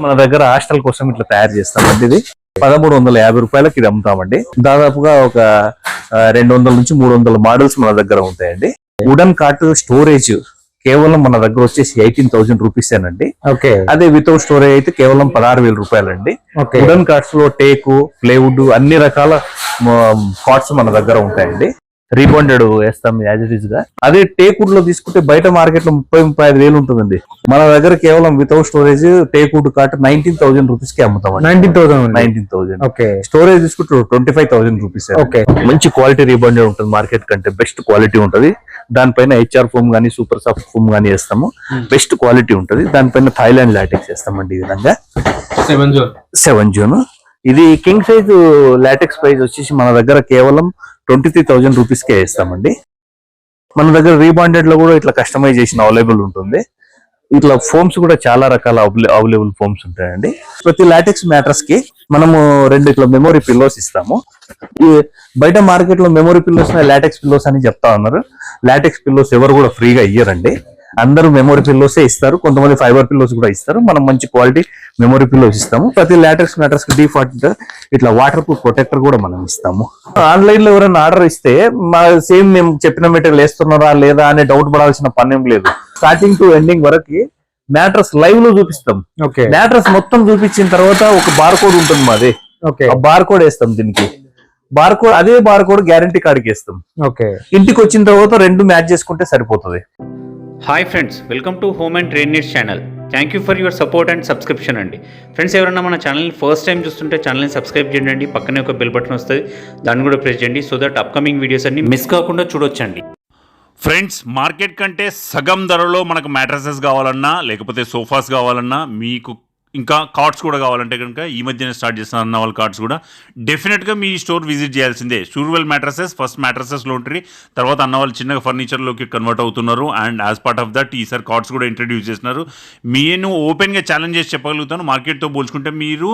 మన దగ్గర హాస్టల్ కోసం ఇట్లా తయారు చేస్తామండి. ఇది 1350 రూపాయలకి ఇది అమ్ముతామండి. దాదాపుగా ఒక 200 నుంచి 300 మోడల్స్ మన దగ్గర ఉంటాయండి. వుడెన్ కాట్ స్టోరేజ్ కేవలం మన దగ్గర వచ్చేసి 18,000 రూపీస్ ఏనండి. అదే వితౌట్ స్టోరేజ్ అయితే కేవలం 16,000 రూపాయలండి. వుడెన్ కార్డ్స్ లో టేకు, ప్లేవుడ్ అన్ని రకాల కార్డ్స్ మన దగ్గర ఉంటాయండి. రీబాండెడ్ వేస్తాం యాజ్ ఇట్ ఈస్ గా. అదే టేక్వుడ్ లో తీసుకుంటే బయట మార్కెట్ లో 30-35,000 ఉంటుందండి. మన దగ్గర కేవలం without storage teakwood cart 19,000 rupees కి అమ్ముతాం. 19,000 స్టోరేజ్ తీసుకుంటే 25,000 రూపీస్. మంచి క్వాలిటీ రీబాండెడ్ ఉంటుంది. మార్కెట్ కంటే బెస్ట్ క్వాలిటీ ఉంటది. దానిపైన హెచ్ఆర్ ఫోమ్ గానీ సూపర్ సాఫ్ట్ ఫోమ్ గానీ వేస్తాము. బెస్ట్ క్వాలిటీ ఉంటది. దానిపైన థాయిలాండ్ లాటెక్స్ వేస్తామండి. ఈ విధంగా 7 జోన్. ఇది కింగ్ సైజ్ లాటెక్స్ ప్రైస్ వచ్చేసి మన దగ్గర కేవలం 23,000 రూపీస్ కే ఇస్తామండి. మన దగ్గర రీబాండెడ్ లో కూడా ఇట్లా కస్టమైజేషన్ అవైలబుల్ ఉంటుంది. ఇట్లా ఫోమ్స్ కూడా చాలా రకాల అవైలబుల్ ఫోమ్స్ ఉంటాయండి. ప్రతి లాటెక్స్ మ్యాట్రస్ కి మనము 2 ఇట్లా మెమొరీ పిల్లోస్ ఇస్తాము. బయట మార్కెట్ లో మెమొరీ పిల్లోస్ లాటెక్స్ పిల్లోస్ అని చెప్తా ఉన్నారు. లాటెక్స్ పిల్లోస్ ఎవరు కూడా ఫ్రీగా ఇయ్యరండి. అందరూ మెమొరీ పిల్లోసే ఇస్తారు. కొంతమంది ఫైబర్ పిల్లోస్ కూడా ఇస్తారు. మనం మంచి క్వాలిటీ మెమొరీ పిల్లోస్ ఇస్తాము. ప్రతి లాటెక్స్ మ్యాటర్స్ కి డిఫాల్ట్ ఇట్లా వాటర్ ప్రూఫ్ ప్రొటెక్టర్ కూడా మనం ఇస్తాము. ఆన్లైన్ లో ఎవరైనా ఆర్డర్ ఇస్తే సేమ్ మేము చెప్పిన మెటీరియల్ వేస్తున్నారా లేదా అనే డౌట్ పడాల్సిన పని ఏం లేదు. స్టార్టింగ్ టు ఎండింగ్ వరకు మ్యాట్రస్ లైవ్ లో చూపిస్తాం. మ్యాట్రస్ మొత్తం చూపించిన తర్వాత ఒక బార్ కోడ్ ఉంటుంది మాది. ఆ బార్ కోడ్ వేస్తాం. దీనికి బార్ కోడ్, అదే బార్ కోడ్ గ్యారంటీ కార్డుకి వేస్తాం. ఇంటికి వచ్చిన తర్వాత 2 మ్యాచ్ చేసుకుంటే సరిపోతుంది. Hi friends, welcome to home and trade needs channel. Thank you for your support and subscription అండి. ఫ్రెండ్స్, ఎవరైనా మన ఛానల్ని ఫస్ట్ టైం చూస్తుంటే ఛానల్ని సబ్స్క్రైబ్ చేయండి. పక్కనే ఒక బెల్ బటన్ వస్తుంది, దాన్ని కూడా ప్రెస్ చేయండి. సో దట్ అప్కమింగ్ వీడియోస్ అన్ని మిస్ కాకుండా చూడొచ్చండి. ఫ్రెండ్స్, మార్కెట్ కంటే సగం ధరలో మనకు మ్యాట్రసెస్ కావాలన్నా లేకపోతే సోఫాస్ కావాలన్నా మీకు ఇంకా కార్డ్స్ కూడా కావాలంటే కనుక ఈ మధ్యనే స్టార్ట్ చేస్తున్న అన్న వాళ్ళ కార్డ్స్ కూడా డెఫినెట్గా మీ స్టోర్ విజిట్ చేయాల్సిందే. షూర్వెల్ మ్యాట్రసెస్ ఫస్ట్ మ్యాట్రసెస్లో ఉంటుంది. తర్వాత అన్న వాళ్ళు చిన్నగా ఫర్నిచర్లోకి కన్వర్ట్ అవుతున్నారు. And as part of that ఈసారి కార్డ్స్ కూడా ఇంట్రడ్యూస్ చేస్తున్నారు. నేను ఓపెన్గా ఛాలెంజ్ చేసి చెప్పగలుగుతాను, మార్కెట్తో పోల్చుకుంటే మీరు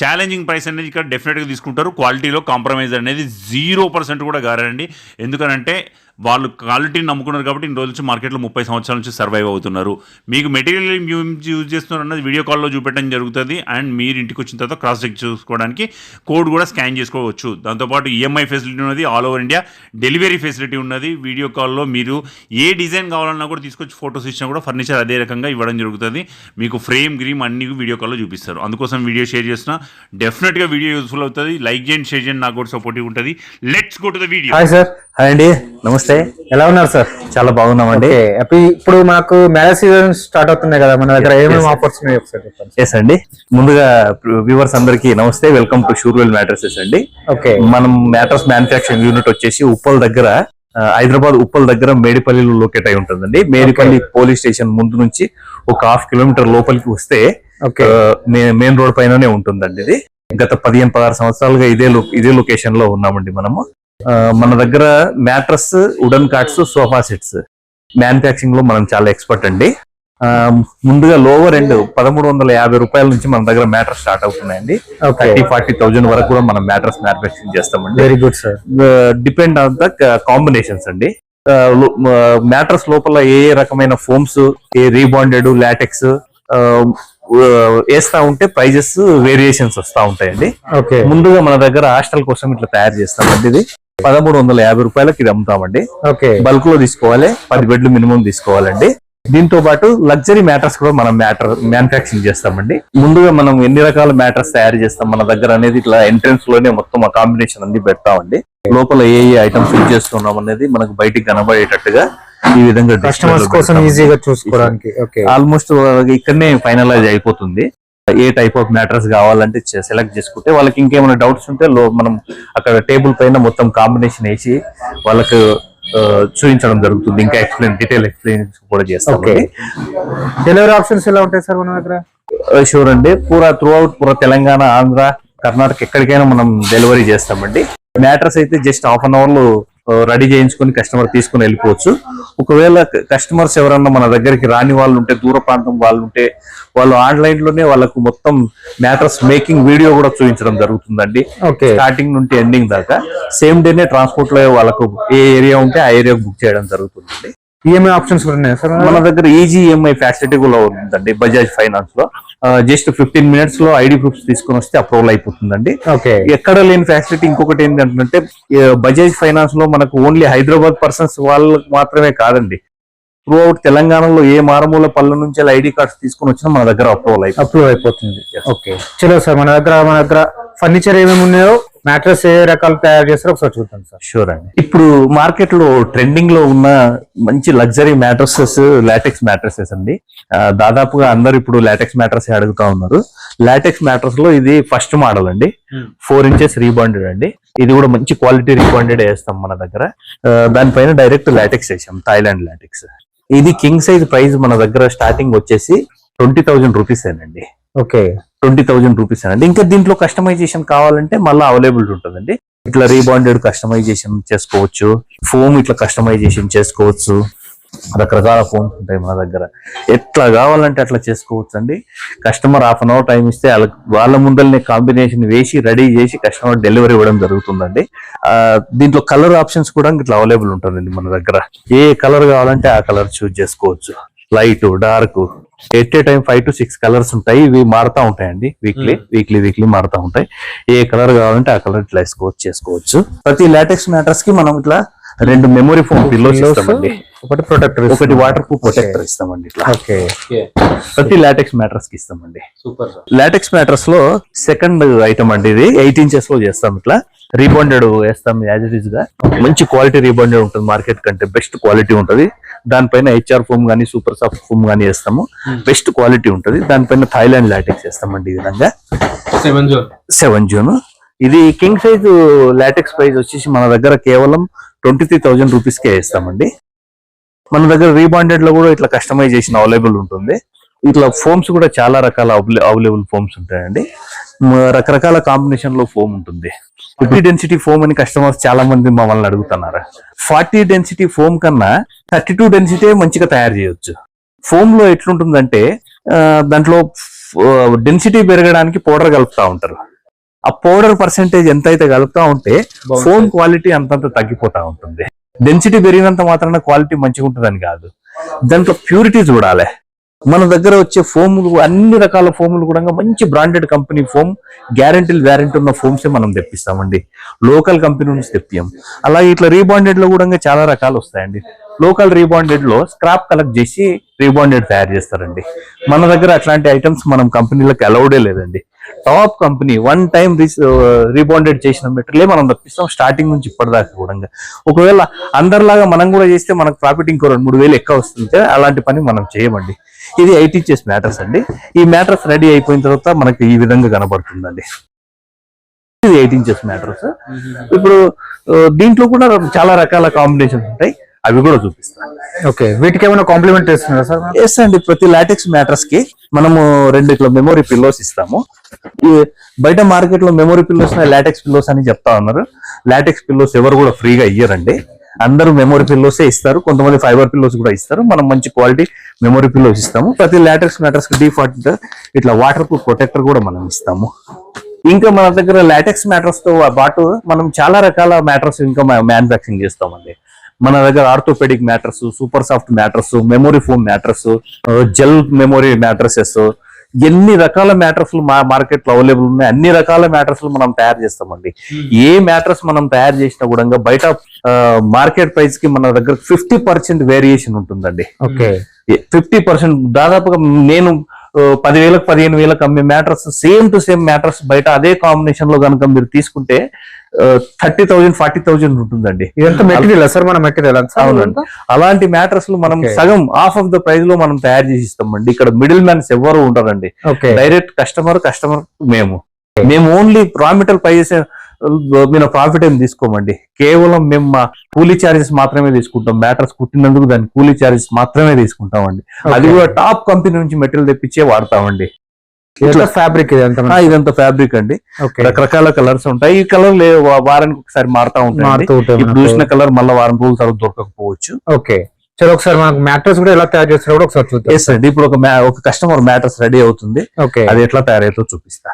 ఛాలెంజింగ్ ప్రైస్ అనేది ఇక్కడ డెఫినెట్గా తీసుకుంటారు. క్వాలిటీలో కాంప్రమైజ్ అనేది 0% కూడా గారండి. ఎందుకనంటే వాళ్ళు క్వాలిటీని నమ్ముకున్నారు కాబట్టి ఇన్ని రోజుల నుంచి మార్కెట్లో 30 సంవత్సరాల నుంచి సర్వైవ్ అవుతున్నారు. మీకు మెటీరియల్ యూజ్ చేస్తున్నారు అన్నది వీడియో కాల్లో చూపెట్టడం జరుగుతుంది. అండ్ మీరు ఇంటికి వచ్చిన తర్వాత క్రాస్ చెక్ చేసుకోవడానికి కోడ్ కూడా స్కాన్ చేసుకోవచ్చు. దాంతోపాటు ఈఎంఐ ఫెసిలిటీ ఉన్నది, all over India delivery facility ఉన్నది. వీడియో కాల్లో మీరు ఏ డిజైన్ కావాలన్నా కూడా తీసుకొచ్చి ఫోటోస్ ఇచ్చినా కూడా ఫర్నిచర్ అదే రకంగా ఇవ్వడం జరుగుతుంది. మీకు ఫ్రేమ్ గ్రీమ్ అన్ని వీడియో కాల్లో చూపిస్తారు. అందుకోసం వీడియో షేర్ చేస్తున్నా. డెఫినెట్గా వీడియో యూస్ఫుల్ అవుతుంది. లైక్ చేయండి, షేర్ చేయండి, నాకు కూడా సపోర్టివ్ ఉంటుంది. Let's go to the video. Hi sir. Hi అండి, నమస్తే. ఎలా ఉన్నారు సార్? చాలా బాగున్నామండి. ఇప్పుడు మాకు మ్యారేజ్ సీజన్ స్టార్ట్ అవుతున్నాయి కదా, మన దగ్గర ఏమేమి ఆఫర్స్ ఉన్నాయి ఒకసారి చెప్పండి. ఎస్ అండి, ముందుగా వ్యూవర్స్ అందరికి నమస్తే, వెల్కమ్ టు షూర్వెల్ మ్యాట్రసెస్ అండి. మనం మ్యాట్రస్ మ్యానుఫ్యాక్చరింగ్ యూనిట్ వచ్చేసి ఉప్పల్ దగ్గర, హైదరాబాద్ ఉప్పల్ దగ్గర మేడిపల్లిలో లొకేట్ అయి ఉంటుందండి. మేడిపల్లి పోలీస్ స్టేషన్ ముందు నుంచి ఒక 1/2 కిలోమీటర్ లోపలికి వస్తే మెయిన్ రోడ్ పైననే ఉంటుందండి. ఇది గత 15-16 సంవత్సరాలుగా ఇదే లొకేషన్ లో ఉన్నామండి మనము. మన దగ్గర mattress, wooden cards, sofa sets manufacturing లో మనం చాలా ఎక్స్పర్ట్ అండి. ముందుగా లోవర్ ఎండ్ 1350 రూపాయల నుంచి మన దగ్గర మ్యాట్రస్ స్టార్ట్ అవుతున్నాయండి. 30,000-40,000 వరకు కూడా మనం మ్యాట్రస్ మ్యానుఫ్యాక్చరింగ్ చేస్తామండి. Very good sir. Depend on the combinations అండి. మ్యాట్రస్ లోపల ఏ రకమైన ఫోమ్స్, ఏ రీబాండెడ్, లాటెక్స్ వేస్తా ఉంటే ప్రైజెస్ వేరియేషన్స్ వస్తా ఉంటాయండి. ముందుగా మన దగ్గర హాస్టల్ కోసం ఇట్లా తయారు చేస్తామండి. ఇది 1350 రూపాయలకి ఇది అమ్ముతామండి. బల్క్ లో తీసుకోవాలి, 10 బెడ్లు మినిమం తీసుకోవాలండి. దీంతో పాటు లగ్జరీ మ్యాట్రస్ కూడా మనం మ్యానుఫ్యాక్చరింగ్ చేస్తామండి. ముందుగా మనం ఎన్ని రకాల మ్యాట్రస్ తయారు చేస్తాం మన దగ్గర అనేది ఇట్లా ఎంట్రన్స్ లోనే మొత్తం ఆ కాంబినేషన్ అన్ని పెడతామండి. లోపల ఏ ఐటమ్స్ యూజ్ చేస్తున్నాం అనేది మనకు బయటికి కనబడేటట్టుగా ఈ విధంగా కస్టమర్స్ కోసం ఈజీగా చూసుకోవడానికి ఆల్మోస్ట్ ఇక్కడనే ఫైనలైజ్ అయిపోతుంది. ఏ టైప్ ఆఫ్ మ్యాట్రస్ కావాలంటే సెలెక్ట్ చేసుకుంటే వాళ్ళకి ఇంకేమైనా డౌట్స్ ఉంటే మనం అక్కడ టేబుల్ పైన మొత్తం కాంబినేషన్ వేసి వాళ్ళకు చూపించడం జరుగుతుంది. ఇంకా డీటెయిల్ ఎక్స్ప్లెయిన్ కూడా చేస్తాం. డెలివరీ ఆప్షన్స్ ఎలా ఉంటాయి సార్ మన దగ్గర? షూర్ అండి, త్రూ అవుట్ తెలంగాణ, ఆంధ్ర, కర్ణాటక ఎక్కడికైనా మనం డెలివరీ చేస్తామండి. మ్యాట్రస్ అయితే జస్ట్ 1/2 అవర్ లో రెడీ చేయించుకొని కస్టమర్ తీసుకుని వెళ్ళిపోవచ్చు. ఒకవేళ కస్టమర్స్ ఎవరన్నా మన దగ్గరికి రాని వాళ్ళు ఉంటే, దూర ప్రాంతం వాళ్ళు ఉంటే, వాళ్ళు ఆన్లైన్ లోనే వాళ్ళకు మొత్తం మ్యాట్రస్ మేకింగ్ వీడియో కూడా చూపించడం జరుగుతుందండి. స్టార్టింగ్ నుండి ఎండింగ్ దాకా సేమ్ డేనే ట్రాన్స్పోర్ట్ లో వాళ్ళకు ఏ ఏరియా ఉంటే ఆ ఏరియాకు బుక్ చేయడం జరుగుతుందండి. ఈఎంఐ ఆప్షన్స్ కూడా ఉన్నాయా సార్ మన దగ్గర ఈజీ ఈఎంఐ ఫెసిలిటీ కూడా ఉందండి బజాజ్ ఫైనాన్స్ లో. జస్ట్ 15 minutes లో ఐడి ప్రూఫ్స్ తీసుకొని వస్తే అప్రూవల్ అయిపోతుందండి. ఓకే. ఎక్కడ లేని ఫెసిలిటీ ఇంకొకటి ఏంటంటే బజాజ్ ఫైనాన్స్ లో మనకు ఓన్లీ హైదరాబాద్ పర్సన్స్ వాళ్ళకి మాత్రమే కాదండి, త్రూ అవుట్ తెలంగాణలో ఏ మారుమూల పల్లె నుంచి ఐడి కార్డ్స్ తీసుకుని వచ్చినా మన దగ్గర అప్రూవల్ అయిపోతుంది. ఓకే చలో సార్, మన దగ్గర ఫర్నిచర్ ఏమేమి ఉన్నాయో, మ్యాట్రెస్ ఏ రకాలు తయారు చేస్తారో ఒకసారి చూద్దాం సార్. షూర్ అండి. ఇప్పుడు మార్కెట్ లో ట్రెండింగ్ లో ఉన్న మంచి లగ్జరీ మ్యాట్రసెస్ లాటెక్స్ మ్యాట్రసెస్ అండి. దాదాపుగా అందరు ఇప్పుడు లాటెక్స్ మ్యాట్రస్ అడుగుతా ఉన్నారు. లాటెక్స్ మ్యాట్రస్ లో ఇది ఫస్ట్ మోడల్ అండి, 4 inches రీబాండెడ్ అండి. ఇది కూడా మంచి క్వాలిటీ రీబాండెడ్ వేస్తాం మన దగ్గర. దానిపైన డైరెక్ట్ లాటెక్స్ వేసాం, థాయిలాండ్ లాటెక్స్. ఇది కింగ్ సైజ్ ప్రైస్ మన దగ్గర స్టార్టింగ్ వచ్చేసి 20,000 రూపీస్ అండి. ఓకే, 20,000 రూపీస్ అండి. ఇంకా దీంట్లో కస్టమైజేషన్ కావాలంటే మళ్ళీ అవైలబుల్ ఉంటుందండి. ఇట్లా రీబాండెడ్ కస్టమైజేషన్ చేసుకోవచ్చు, ఫోమ్ ఇట్లా కస్టమైజేషన్ చేసుకోవచ్చు, రకరకాల ఫోన్స్ ఉంటాయి మన దగ్గర. ఎట్లా కావాలంటే అట్లా చేసుకోవచ్చు అండి. Customer half an hour time ఇస్తే వాళ్ళ ముందరనే కాంబినేషన్ వేసి రెడీ చేసి కస్టమర్ డెలివరీ ఇవ్వడం జరుగుతుందండి. దీంట్లో కలర్ ఆప్షన్స్ కూడా ఇట్లా అవైలబుల్ ఉంటుందండి మన దగ్గర. ఏ కలర్ కావాలంటే ఆ కలర్ చూస్ చేసుకోవచ్చు, light dark. At a time 5 to 6 colours ఉంటాయి. ఇవి మారుతా ఉంటాయండి, వీక్లీ మారుతా ఉంటాయి. ఏ కలర్ కావాలంటే ఆ కలర్ ఇట్లా చేసుకోవచ్చు. ప్రతి లాటెక్స్ మ్యాట్రస్ కి మనం ఇట్లా 2 మెమరీ ఫోమ్ పిల్లోస్ ఇస్తామండి, ఒకటి వాటర్ ప్రూఫ్ ప్రొటెక్టర్ ఇస్తామండి. ఇట్లా ప్రతి లాటెక్స్ మ్యాట్రస్ కి ఇస్తామండి. లాటెక్స్ మ్యాట్రస్ లో సెకండ్ ఐటమ్ అండి, ఇది 8 inches లో చేస్తాం. ఇట్లా రీబాండెడ్ వేస్తాం యాజ్ ఇట్ ఈస్ గా. మంచి క్వాలిటీ రీబాండెడ్ ఉంటుంది, మార్కెట్ కంటే బెస్ట్ క్వాలిటీ ఉంటుంది. దానిపైన HR ఫోమ్ గానీ సూపర్ సాఫ్ట్ ఫోమ్ గానీ వేస్తాము, బెస్ట్ క్వాలిటీ ఉంటుంది. దానిపైన థాయిలాండ్ లాటెక్స్ వేస్తామండి. ఈ విధంగా 7 June. ఇది కింగ్ సైజ్ లాటెక్స్ ప్రైస్ వచ్చేసి మన దగ్గర కేవలం 23,000 రూపీస్ కే వేస్తామండి. మన దగ్గర రీబాండెడ్ లో కూడా ఇట్లా కస్టమైజేషన్ అవైలబుల్ ఉంటుంది. ఇట్లా ఫోమ్స్ కూడా చాలా రకాల అవైలబుల్ ఫోమ్స్ ఉంటాయండి. రకరకాల కాంబినేషన్ లో ఫోమ్ ఉంటుంది. 50 డెన్సిటీ ఫోమ్ అని కస్టమర్స్ చాలా మంది మమ్మల్ని అడుగుతున్నారు. 40 డెన్సిటీ ఫోమ్ కన్నా 32 డెన్సిటీ మంచిగా తయారు చేయొచ్చు. ఫోమ్ లో ఎట్లుంటుందంటే దాంట్లో డెన్సిటీ పెరగడానికి పౌడర్ కలుపుతా ఉంటారు. ఆ పౌడర్ పర్సెంటేజ్ ఎంత అయితే కలుపుతా ఉంటే ఫోమ్ క్వాలిటీ అంతంత తగ్గిపోతా ఉంటుంది. డెన్సిటీ పెరిగినంత మాత్రాన క్వాలిటీ మంచిగా ఉంటుందని కాదు, దాంట్లో ప్యూరిటీ చూడాలి. మన దగ్గర వచ్చే ఫోములు అన్ని రకాల ఫోములు కూడా మంచి branded company foam, guarantee warranty ఉన్న ఫోమ్సే మనం తెప్పిస్తామండి, లోకల్ కంపెనీ నుంచి తెప్పియం. అలాగే ఇట్లా రీబాండెడ్ లో కూడా చాలా రకాలు వస్తాయండి. లోకల్ రీబాండెడ్ లో స్క్రాప్ కలెక్ట్ చేసి రీబాండెడ్ తయారు చేస్తారండి. మన దగ్గర అట్లాంటి ఐటమ్స్ మనం కంపెనీలకు అలౌడే లేదండి. టాప్ కంపెనీ 1 time రీబాండెడ్ చేసిన మెటీరియల్ మనం తప్పిస్తాం, స్టార్టింగ్ నుంచి ఇప్పటిదాకా కూడా. ఒకవేళ అందరిలాగా మనం కూడా చేస్తే మనకు ప్రాఫిట్ ఇంకో 2-3 ఎక్కువ వస్తుంది. అలాంటి పని మనం చేయమండి. ఇది 8 inches మ్యాట్రస్ అండి. ఈ మ్యాట్రస్ రెడీ అయిపోయిన తర్వాత మనకి ఈ విధంగా కనబడుతుందండి. ఇది 8 inches మ్యాట్రస్. ఇప్పుడు దీంట్లో కూడా చాలా రకాల కాంబినేషన్స్ ఉంటాయి, అవి కూడా చూపిస్తాను. ఓకే, వీటికి ఏమైనా కాంప్లిమెంట్ చేస్తున్నారా సార్? ఎస్ అండి, ప్రతి లాటెక్స్ మ్యాట్రస్ కి మనము 2 ఇట్లా మెమరీ పిల్లోస్ ఇస్తాము. బయట మార్కెట్ లో మెమరీ పిల్లోస్ లాటెక్స్ పిల్లోస్ అని చెప్తా ఉన్నారు. లాటెక్స్ పిల్లోస్ ఎవరు కూడా ఫ్రీగా ఇయ్యరండి, అందరూ మెమరీ పిల్లోసే ఇస్తారు. కొంతమంది ఫైబర్ పిల్లోస్ కూడా ఇస్తారు. మనం మంచి క్వాలిటీ మెమరీ పిల్లోస్ ఇస్తాము. ప్రతి లాటెక్స్ మ్యాట్రస్ కి డిఫాల్ట్ ఇట్లా వాటర్ ప్రూఫ్ ప్రొటెక్టర్ కూడా మనం ఇస్తాము. ఇంకా మన దగ్గర లాటెక్స్ మ్యాట్రస్ తో పాటు మనం చాలా రకాల మ్యాట్రస్ ఇంకా మ్యానుఫ్యాక్చరింగ్ చేస్తామండి. మన దగ్గర orthopaedic mattress, super soft mattress, memory foam mattress, gel memory mattresses, ఎన్ని రకాల మ్యాట్రస్లు మార్కెట్ లో అవైలబుల్ ఉన్నాయి. అన్ని రకాల మ్యాట్రస్లు మనం తయారు చేస్తామండి. ఏ మ్యాట్రస్ మనం తయారు చేసినా కూడా బయట మార్కెట్ ప్రైస్ కి మన దగ్గర 50% వేరియేషన్ ఉంటుందండి. ఓకే, 50% దాదాపుగా నేను 10,000 15,000 అమ్మే mattress same to same mattress బయట అదే కాంబినేషన్ లో కనుక మీరు తీసుకుంటే 30,000 40,000 ఉంటుందండి. ఇదంతా మెటీరియల్ సార్, మన మెటీరియల్. అవునండి, అలాంటి మ్యాట్రస్లు మనం సగం హాఫ్ ఆఫ్ ద ప్రైస్ లో మనం తయారు చేసి ఇస్తామండి. ఇక్కడ మిడిల్ మ్యాన్స్ ఎవరు ఉంటారండి, డైరెక్ట్ కస్టమర్ మేము ఓన్లీ రా మెటీరియల్ ప్రైజెస్ మీద ప్రాఫిట్ ఏం తీసుకోమండి. కేవలం మేము మా కూలీ చార్జెస్ మాత్రమే తీసుకుంటాం. మ్యాట్రస్ కుట్టినందుకు దాని కూలీ చార్జెస్ మాత్రమే తీసుకుంటామండి. అది కూడా టాప్ కంపెనీ నుంచి మెటీరియల్ తెప్పించే వాడతామండి. ఫ్యాబ్రిక్ ఇదంతా ఫ్యాబ్రిక్ అండి. రకరకాల కలర్స్ ఉంటాయి. ఈ కలర్ వారానికి ఒకసారి మారుతా ఉంటాయి. ఇప్పుడు చూసిన కలర్ మళ్ళీ వారం రోజుల తర్వాత దొరకకపోవచ్చు. ఓకే, చలో ఒకసారి మనకు మ్యాట్రస్ కూడా ఎలా తయారు చేస్తారో కూడా ఒకసారి చూద్దాం. ఎస్ అండి, ఇప్పుడు ఒక కస్టమర్ మ్యాట్రస్ రెడీ అవుతుంది, అది ఎట్లా తయారైతే చూపిస్తా.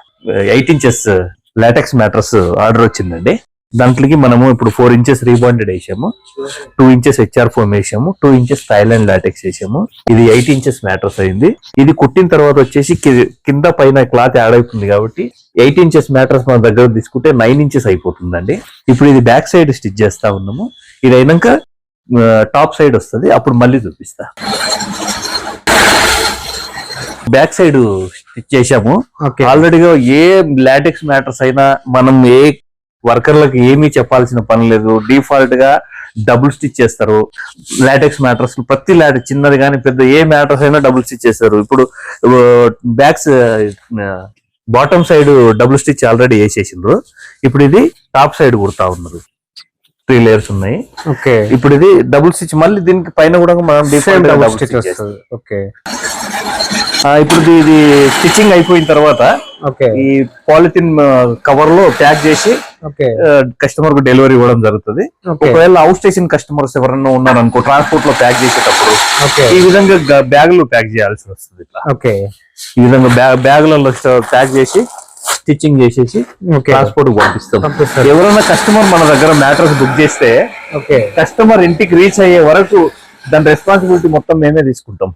8 inches లాటెక్స్ మ్యాట్రస్ ఆర్డర్ వచ్చిందండి. దాంట్లోకి మనము ఇప్పుడు 4 ఇంచెస్ రీబాండెడ్ వేసాము, 2 ఇంచెస్ హెచ్ఆర్ ఫోమ్ వేసాము, 2 ఇంచెస్ థైలాండ్ లాటెక్స్ వేసాము. ఇది 8 ఇంచెస్ మ్యాట్రస్ అయింది. ఇది కుట్టిన తర్వాత వచ్చేసి కింద పైన క్లాత్ యాడ్ అవుతుంది కాబట్టి 8 ఇంచెస్ మ్యాట్రస్ మన దగ్గర తీసుకుంటే 9 ఇంచెస్ అయిపోతుందండి. ఇప్పుడు ఇది బ్యాక్ సైడ్ స్టిచ్ చేస్తా ఉన్నాము. ఇది అయినాక టాప్ సైడ్ వస్తుంది, అప్పుడు మళ్ళీ చూపిస్తా. బ్యాక్ సైడ్ స్టిచ్ చేసాము. ఆల్రెడీగా ఏ లాటెక్స్ మ్యాటర్స్ అయినా మనం ఏ వర్కర్లకు ఏమీ చెప్పాల్సిన పని లేదు. డిఫాల్ట్ గా డబుల్ స్టిచ్ చేస్తారు లాటెక్స్ మ్యాటర్స్. ప్రతి చిన్నది కానీ పెద్ద ఏ మ్యాటర్స్ అయినా డబుల్ స్టిచ్ చేస్తారు. ఇప్పుడు backs bottom side double stitch already వేసేసిండ్రు. ఇప్పుడు ఇది టాప్ సైడ్ కుడతా ఉన్నారు. 3 లేయర్స్ ఉన్నాయి. ఇప్పుడు ఇది డబుల్ స్టిచ్, మళ్ళీ దీనికి పైన కూడా మనం డబుల్ స్టిచ్ చేస్తాం. ఇప్పుడు ఇది స్టిచ్చింగ్ అయిపోయిన తర్వాత ఈ పాలిథిన్ కవర్ లో ప్యాక్ చేసి కస్టమర్ కు డెలివరీ ఇవ్వడం జరుగుతుంది. ఒకవేళ అవుట్ స్టేషన్ కస్టమర్స్ ఎవరైనా ఉన్నారనుకో, ట్రాన్స్పోర్ట్ లో ప్యాక్ చేసేటప్పుడు ఈ విధంగా బ్యాగులు ప్యాక్ చేయాల్సి వస్తుంది. ఇట్లా ఈ విధంగా బ్యాగులలో ప్యాక్ చేసి స్టిచ్చింగ్ చేసేసి ట్రాన్స్పోర్ట్ పంపిస్తాం. ఎవరైనా కస్టమర్ మన దగ్గర మ్యాటర్స్ బుక్ చేస్తే కస్టమర్ ఇంటికి రీచ్ అయ్యే వరకు దాని రెస్పాన్సిబిలిటీ మొత్తం మేమే తీసుకుంటాం.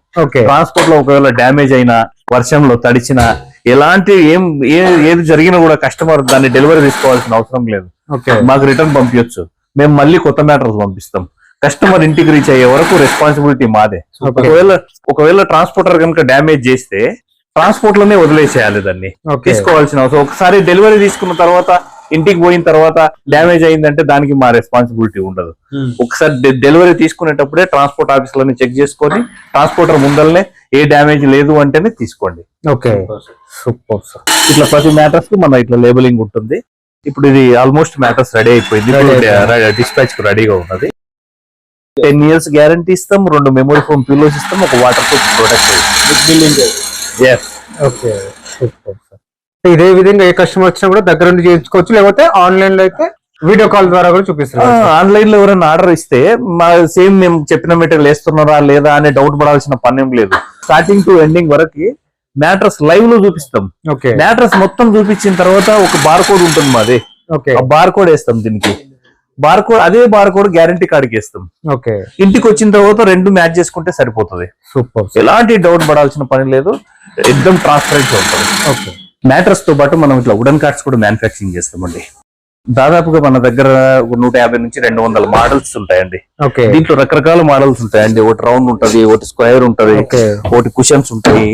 ట్రాన్స్పోర్ట్ లో ఒకవేళ డ్యామేజ్ అయినా, వర్షంలో తడిచినా, ఎలాంటి ఏది జరిగినా కూడా కస్టమర్ దాన్ని డెలివరీ తీసుకోవాల్సిన అవసరం లేదు. మాకు రిటర్న్ పంపించచ్చు, మేము మళ్ళీ కొత్త మ్యాటర్స్ పంపిస్తాం. కస్టమర్ ఇంటికి రీచ్ అయ్యే వరకు రెస్పాన్సిబిలిటీ మాదే. ఒకవేళ ట్రాన్స్పోర్టర్ కనుక డ్యామేజ్ చేస్తే ట్రాన్స్పోర్ట్ లోనే వదిలేసేయాలి, దాన్ని తీసుకోవాల్సిన అవసరం. ఒకసారి డెలివరీ తీసుకున్న తర్వాత ఇంటికి పోయిన తర్వాత డ్యామేజ్ అయిందంటే దానికి మా రెస్పాన్సిబిలిటీ ఉండదు. ఒకసారి డెలివరీ తీసుకునేటప్పుడే ట్రాన్స్పోర్ట్ ఆఫీస్ లోనే చెక్ చేసుకొని ట్రాన్స్పోర్టర్ ముందరనే ఏ డ్యామేజ్ లేదు అంటేనే తీసుకోండి. ఇట్లా ప్రతి మ్యాటర్స్ కు మన ఇట్లా లేబులింగ్ ఉంటుంది. ఇప్పుడు ఇది ఆల్మోస్ట్ మ్యాటర్స్ రెడీ అయిపోయింది. డిస్పాచ్ కు రెడీగా ఉన్నది. 10 years గ్యారంటీ ఇస్తాం, 2 మెమరీ ఫోమ్ పిల్లోస్ ఇస్తాం, ఒక వాటర్ ప్రూఫ్ ప్రొడక్ట్. ఇదే విధంగా ఏ కస్టమర్ వచ్చినా కూడా దగ్గర నుండి చేయించుకోవచ్చు, లేకపోతే ఆన్లైన్ లో అయితే వీడియో కాల్ ద్వారా కూడా చూపిస్తారు. ఆన్లైన్ లో ఎవరైనా ఆర్డర్ ఇస్తే మా సేమ్ మేము చెప్పిన మెటీరియల్ వేస్తున్నారా లేదా అనే డౌట్ పడాల్సిన పని ఏం లేదు. స్టార్టింగ్ టు ఎండింగ్ వరకు మ్యాటర్స్ లైవ్ లో చూపిస్తాం. మ్యాటర్స్ మొత్తం చూపించిన తర్వాత ఒక బార్ కోడ్ ఉంటుంది మాది, ఆ బార్ కోడ్ వేస్తాం. దీనికి అదే బార్ కోడ్ గ్యారంటీ కార్డుకి వేస్తాం. ఇంటికి వచ్చిన తర్వాత 2 మ్యాచ్ చేసుకుంటే సరిపోతుంది. ఎలాంటి డౌట్ పడాల్సిన పని లేదు, ఎక్దమ్ ట్రాన్స్పరెంట్ గా ఉంటుంది. మ్యాటర్స్ తో పాటు మనం ఇట్లా వుడెన్ కార్డ్స్ కూడా మ్యానుఫ్యాక్చరింగ్ చేస్తామండి. దాదాపుగా మన దగ్గర 150 నుంచి 200 మోడల్స్ ఉంటాయండి. దీంట్లో రకరకాల మోడల్స్ ఉంటాయండి. ఒకటి రౌండ్ ఉంటది, ఒకటి స్క్వేర్ ఉంటది, ఒకటి కుషన్స్ ఉంటాయి,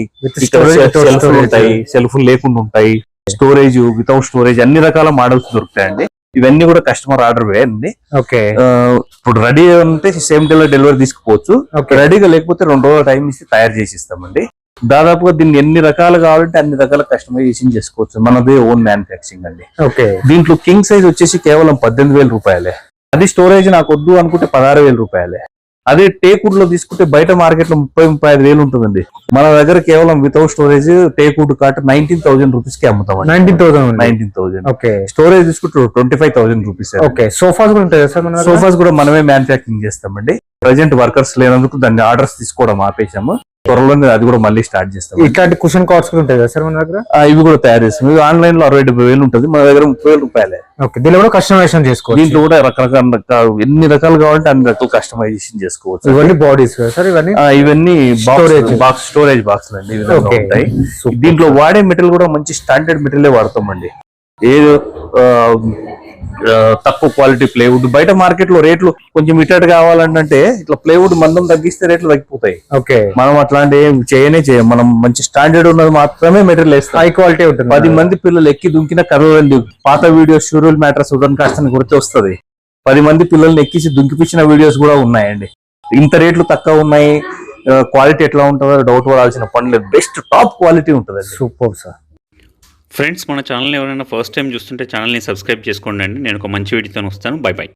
సెల్ఫ్ ఉంటాయి, సెల్ఫ్ లేకుండా ఉంటాయి, స్టోరేజ్, వితౌట్ స్టోరేజ్, అన్ని రకాల మోడల్స్ దొరుకుతాయండి. ఇవన్నీ కూడా కస్టమర్ ఆర్డర్ వేయండి. ఇప్పుడు రెడీ అంటే సేమ్ డే లో డెలివరీ తీసుకుపోవచ్చు. రెడీగా లేకపోతే 2 రోజుల టైం ఇచ్చి తయారు చేసి ఇస్తామండి. దాదాపుగా దీన్ని ఎన్ని రకాలు కావాలంటే అన్ని రకాల కస్టమైజేషన్ చేసుకోవచ్చు. మనదే ఓన్ మ్యానుఫ్యాక్చరింగ్ అండి. దీంట్లో కింగ్ సైజ్ వచ్చేసి కేవలం 18,000 రూపాయలే. అది స్టోరేజ్ నాకు వద్దు అనుకుంటే 16,000 రూపాయలే. అదే టేక్వుడ్ లో తీసుకుంటే బయట మార్కెట్ లో 30-35,000 ఉంటుందండి. మన దగ్గర కేవలం without storage teakwood cot 19,000 rupees కి అమ్ముతాం. 19,000 స్టోరేజ్ తీసుకుంటే 25,000 రూపీస్. సోఫాస్ కూడా ఉంటాయి సార్? సోఫాస్ కూడా మనమే మ్యానుఫ్యాక్చరింగ్ చేస్తామండి. ప్రజెంట్ వర్కర్స్ లేనందుకు దాన్ని ఆర్డర్స్ తీసుకోవడం ఆపేసాము. త్వరలో అది కూడా మళ్ళీ స్టార్ట్ చేస్తాం. ఇట్లాంటి కుషన్ కార్డ్స్ కూడా ఉంటాయి కదా సార్ మన దగ్గర? ఇవి కూడా తయారు చేస్తాం. ఇవి ఆన్లైన్ లో 60,000 ఉంటుంది, మన దగ్గర 30,000 రూపాయలే. దీనిలో కూడా కస్టమైజేషన్ చేసుకోవచ్చు. దీంట్లో కూడా రకరకాల ఎన్ని రకాలు కావాలంటే అన్ని రకాల కస్టమైజేషన్ చేసుకోవచ్చు. ఇవన్నీ బాడీస్ సార్? ఇవన్నీ స్టోరేజ్ బాక్స్ అండి. ఈ విధంగా ఉంటాయి. దీంట్లో వాడే మెటీరియల్ కూడా మంచి స్టాండర్డ్ మెటీరియల్ వాడతామండి. ఏదో తక్కువ క్వాలిటీ ప్లేవుడ్ బయట మార్కెట్ లో రేట్లు కొంచెం ఇటెడ్ కావాలంటే ఇట్లా ప్లేవుడ్ మందం తగ్గిస్తే రేట్లు తగ్గిపోతాయి. మనం అట్లాంటి ఏం చేయం. మనం మంచి స్టాండర్డ్ ఉన్నది మాత్రమే మెటీరియల్ వేస్తాం. హై క్వాలిటీ ఉంటుంది. 10 మంది పిల్లలు ఎక్కి దుంకిన కదలండి. పాత వీడియోస్ షూరల్ మ్యాటర్స్ వుడెన్ కార్డ్స్ అని గుర్తు వస్తుంది. 10 మంది పిల్లల్ని ఎక్కించి దుంకిపించిన వీడియోస్ కూడా ఉన్నాయండి. ఇంత రేట్లు తక్కువ ఉన్నాయి. క్వాలిటీ ఎట్లా ఉంటుందో డౌట్ పడాల్సిన పని లేదు. బెస్ట్ టాప్ క్వాలిటీ ఉంటుంది. Super sir. ఫ్రెండ్స్, మన ఛానల్ని ఎవరైనా ఫస్ట్ టైం చూస్తుంటే ఛానల్ని సబ్స్క్రైబ్ చేసుకోండి అండి. నేను ఒక మంచి వీడియోతో వస్తాను. By by.